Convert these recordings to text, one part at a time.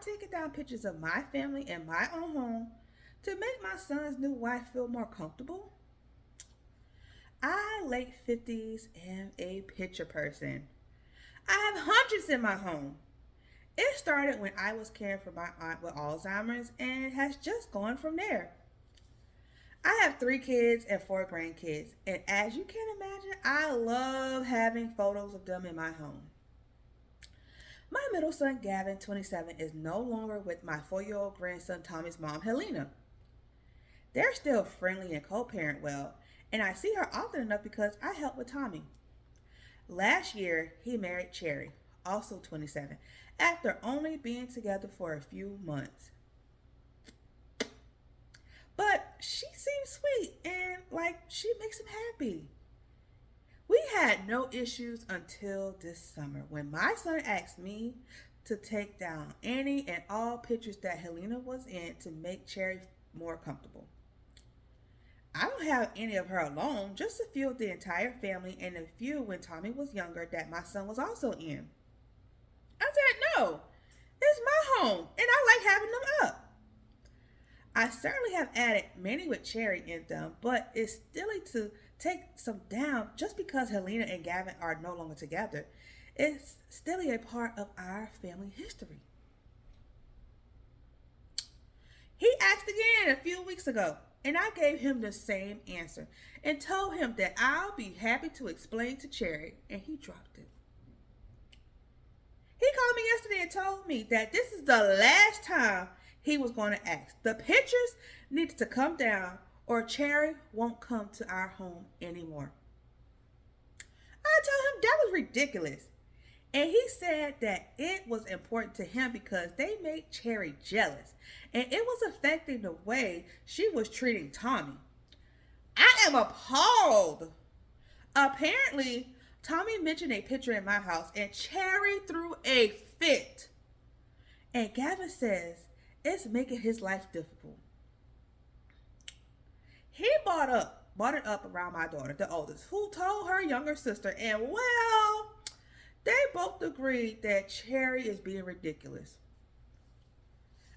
taken down pictures of my family in my own home to make my son's new wife feel more comfortable? I, late 50s, am a picture person. I have hundreds in my home. It started when I was caring for my aunt with Alzheimer's and has just gone from there. I have 3 kids and 4 grandkids, and as you can imagine, I love having photos of them in my home. My middle son, Gavin, 27, is no longer with my 4-year-old grandson, Tommy's mom, Helena. They're still friendly and co parent well, and I see her often enough because I help with Tommy. Last year, he married Cherry, also 27, after only being together for a few months. But she seems sweet and like she makes him happy. We had no issues until this summer when my son asked me to take down any and all pictures that Helena was in to make Cherry more comfortable. I don't have any of her alone, just a few of the entire family and a few when Tommy was younger that my son was also in. I said, no, it's my home and I like having them up. I certainly have added many with Cherry in them, but it's silly to take some down just because Helena and Gavin are no longer together. It's still a part of our family history. He asked again a few weeks ago, and I gave him the same answer and told him that I'll be happy to explain to Cherry, and he dropped it. He called me yesterday and told me that this is the last time he was going to ask. The pictures need to come down or Cherry won't come to our home anymore. I told him that was ridiculous. And he said that it was important to him because they made Cherry jealous. And it was affecting the way she was treating Tommy. I am appalled. Apparently, Tommy mentioned a picture in my house and Cherry threw a fit. And Gavin says it's making his life difficult. He brought it up around my daughter, the oldest, who told her younger sister, and well, they both agreed that Cherry is being ridiculous.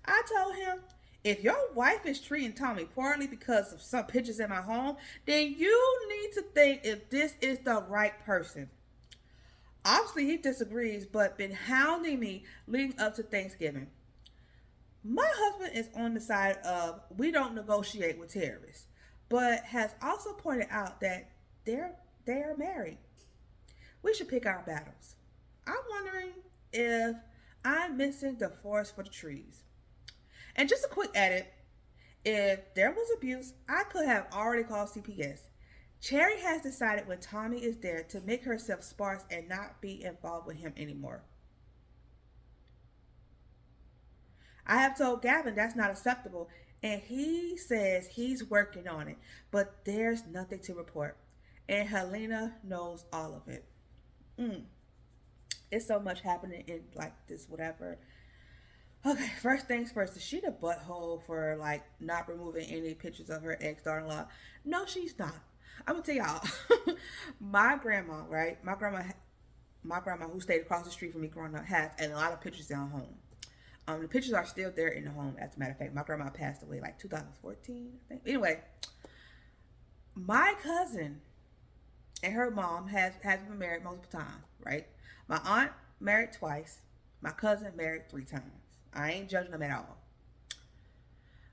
I told him, if your wife is treating Tommy poorly because of some pictures in my home, then you need to think if this is the right person. Obviously, he disagrees, but been hounding me leading up to Thanksgiving. My husband is on the side of we don't negotiate with terrorists, but has also pointed out that they are married. We should pick our battles. I'm wondering if I'm missing the forest for the trees. And just a quick edit, if there was abuse, I could have already called CPS. Cherry has decided when Tommy is there to make herself sparse and not be involved with him anymore. I have told Gavin that's not acceptable, and he says he's working on it, but there's nothing to report. And Helena knows all of it. It's so much happening in like this whatever. Okay, first things first, is she the butthole for like not removing any pictures of her ex-daughter-in-law? No, she's not. I'm gonna tell y'all. My grandma, right? My grandma who stayed across the street from me growing up has a lot of pictures in her home. The pictures are still there in the home. As a matter of fact, my grandma passed away like 2014, I think. Anyway, my cousin and her mom has been married multiple times, right? My aunt married twice. My cousin married 3 times. I ain't judging them at all.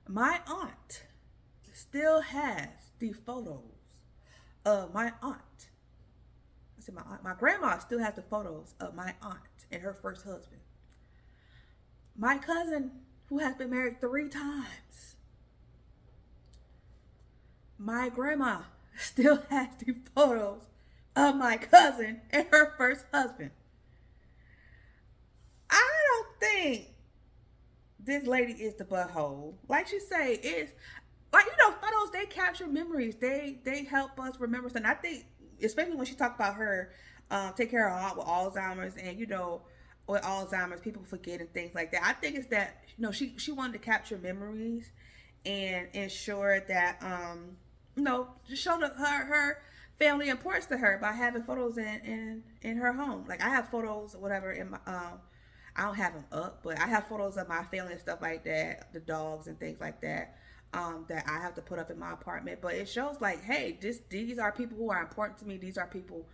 My aunt still has the photos of my aunt. I said my aunt. My grandma still has the photos of my aunt and her first husband. My cousin, who has been married 3 times. My grandma still has the photos of my cousin and her first husband. I don't think this lady is the butthole. Like she say, it's like, photos, they capture memories. They help us remember something. I think, especially when she talked about her take care of her aunt with Alzheimer's, and with Alzheimer's, people forget and things like that. I think it's that, she wanted to capture memories and ensure that, just show her family importance to her by having photos in her home. Like I have photos or whatever in my, I don't have them up, but I have photos of my family and stuff like that, the dogs and things like that, that I have to put up in my apartment. But it shows like, hey, these are people who are important to me. These are people,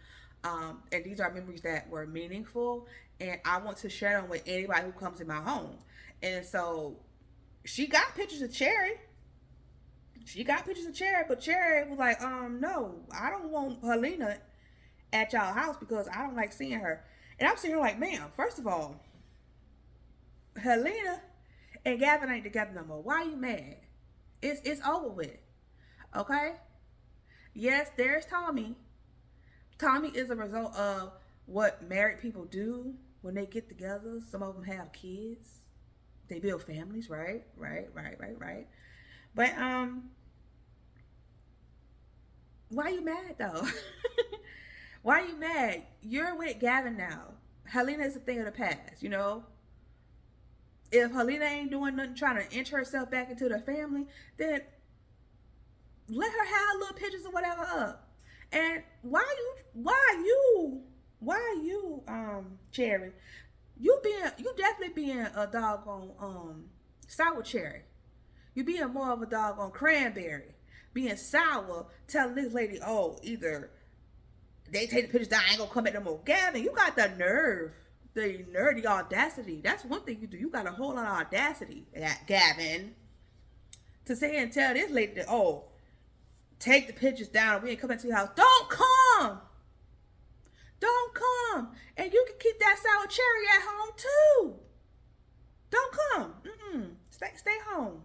and these are memories that were meaningful, and I want to share them with anybody who comes in my home. And so she got pictures of Cherry. She got pictures of Cherry, but Cherry was like, no, I don't want Helena at y'all house because I don't like seeing her. And I'm sitting here like, ma'am, first of all, Helena and Gavin ain't together no more. Why are you mad? It's over with. Okay? Yes, there's Tommy. Tommy is a result of what married people do when they get together. Some of them have kids. They build families, right? Right. But why are you mad though? Why are you mad? You're with Gavin now. Helena is a thing of the past, you know? If Helena ain't doing nothing trying to inch herself back into the family, then let her have little pictures or whatever up. And Cherry, you definitely being a doggone sour cherry. You being more of a doggone cranberry. Being sour, telling this lady, oh, either they take the pictures down, I ain't gonna come back no more. Gavin, you got the nerve, the nerdy audacity. That's one thing you do. You got a whole lot of audacity, Gavin, to say and tell this lady that, oh, take the pictures down. We ain't coming to your house. Don't come. Don't come. And you can keep that sour cherry at home too. Don't come. Stay home.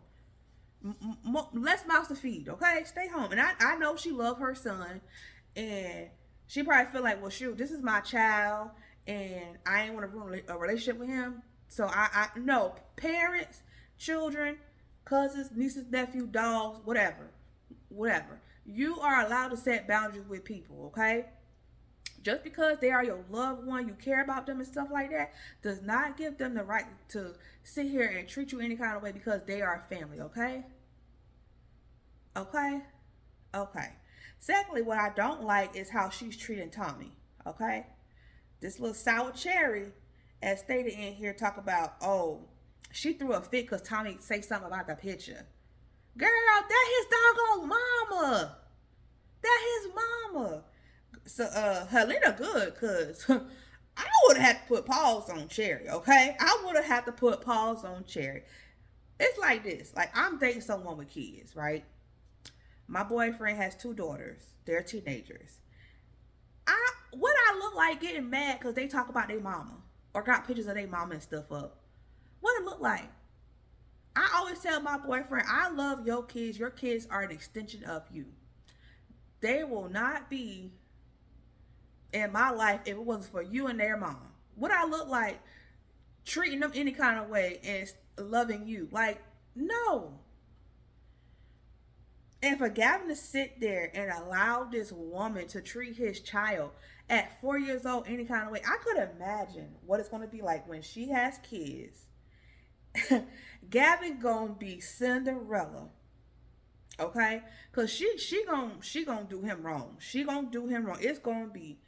Less mouths to feed, okay? Stay home. And I know she love her son, and she probably feel like, well, shoot, this is my child, and I ain't want to ruin a relationship with him. So I no, parents, children, cousins, nieces, nephew, dogs, whatever. You are allowed to set boundaries with people, okay? Just because they are your loved one, you care about them and stuff like that, does not give them the right to sit here and treat you any kind of way because they are family, okay? Okay. Secondly, what I don't like is how she's treating Tommy, okay? This little sour cherry, as stated in here, talk about, oh, she threw a fit because Tommy say something about the picture. Girl, that his doggone mama. That his mama. So Helena good, cause I would have had to put pause on Cherry, okay? I would have had to put pause on Cherry. It's like this. Like, I'm dating someone with kids, right? My boyfriend has 2 daughters. They're teenagers. What I look like getting mad because they talk about their mama or got pictures of their mama and stuff up? What it look like? I always tell my boyfriend, I love your kids. Your kids are an extension of you. They will not be in my life if it wasn't for you and their mom. What I look like treating them any kind of way and loving you? Like, no. And for Gavin to sit there and allow this woman to treat his child at 4 years old any kind of way, I could imagine what it's going to be like when she has kids. Gavin gonna be Cinderella, okay? Cause she gonna do him wrong. She gonna do him wrong. It's gonna be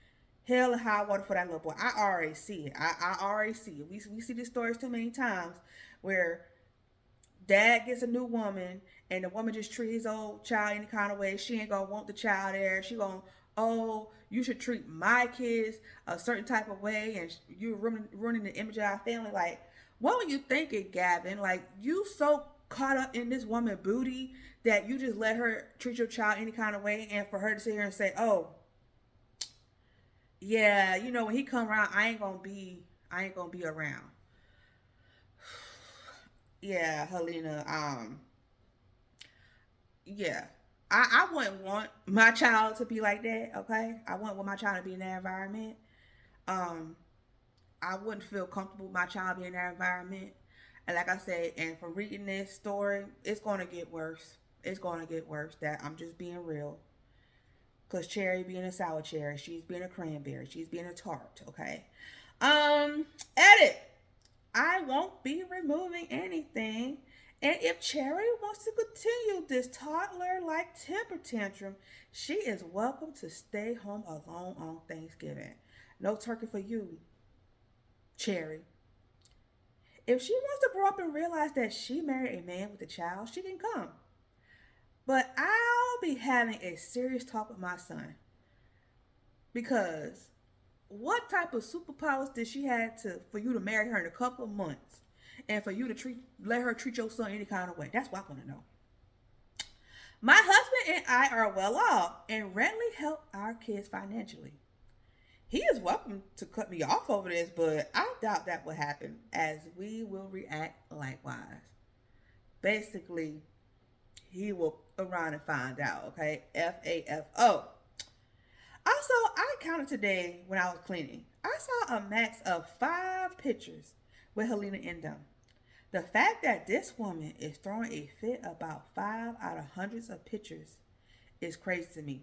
hell and high water for that little boy. I already see it. I already see it. We see these stories too many times where dad gets a new woman and the woman just treats his old child any kind of way. She ain't gonna want the child there. She gonna, oh, you should treat my kids a certain type of way, and you're ruining the image of our family. Like, what were you thinking, Gavin? Like, you so caught up in this woman booty that you just let her treat your child any kind of way, and for her to sit here and say, oh, yeah, you know, when he come around, I ain't gonna be around. Yeah, Helena, yeah. I wouldn't want my child to be like that, okay? I wouldn't want my child to be in that environment. Um, I wouldn't feel comfortable with my child being in that environment. And like I said, and from reading this story, it's going to get worse. It's going to get worse. That I'm just being real. Because Cherry being a sour cherry, she's being a cranberry, she's being a tart, okay? Edit. I won't be removing anything. And if Cherry wants to continue this toddler-like temper tantrum, she is welcome to stay home alone on Thanksgiving. No turkey for you, Cherry. If she wants to grow up and realize that she married a man with a child, she can come. But I'll be having a serious talk with my son because what type of superpowers did she have to for you to marry her in a couple of months and for you to let her treat your son any kind of way? That's what I want to know. My husband and I are well off and readily help our kids financially. He is welcome to cut me off over this, but I doubt that will happen as we will react likewise. Basically, he will around and find out, okay? FAFO. Also, I counted today when I was cleaning. I saw a max of 5 pictures with Helena in them. The fact that this woman is throwing a fit about 5 out of hundreds of pictures is crazy to me.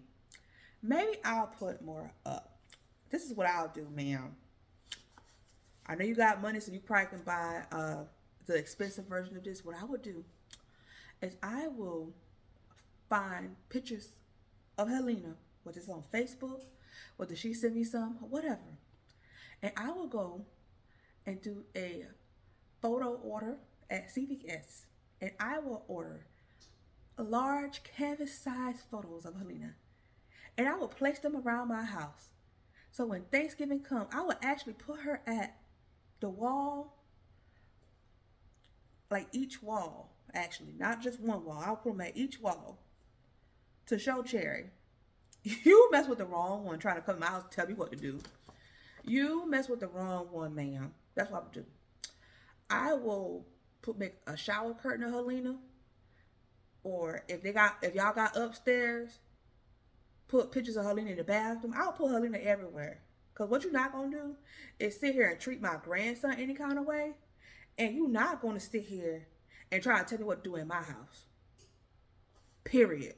Maybe I'll put more up. This is what I'll do, ma'am. I know you got money, so you probably can buy the expensive version of this. What I would do is I will find pictures of Helena, whether it's on Facebook, whether she sent me some, or whatever. And I will go and do a photo order at CVS. And I will order large canvas size photos of Helena. And I will place them around my house. So when Thanksgiving comes, I will actually put her at the wall, like each wall, actually, not just one wall. I'll put them at each wall to show Cherry. You mess with the wrong one trying to come to my house and tell me what to do. You mess with the wrong one, ma'am. That's what I would do. I will make a shower curtain of Helena, or if y'all got upstairs, put pictures of Helena in the bathroom. I'll put Helena everywhere. Cause what you're not gonna do is sit here and treat my grandson any kind of way, and you're not gonna sit here and try to tell me what to do in my house. Period.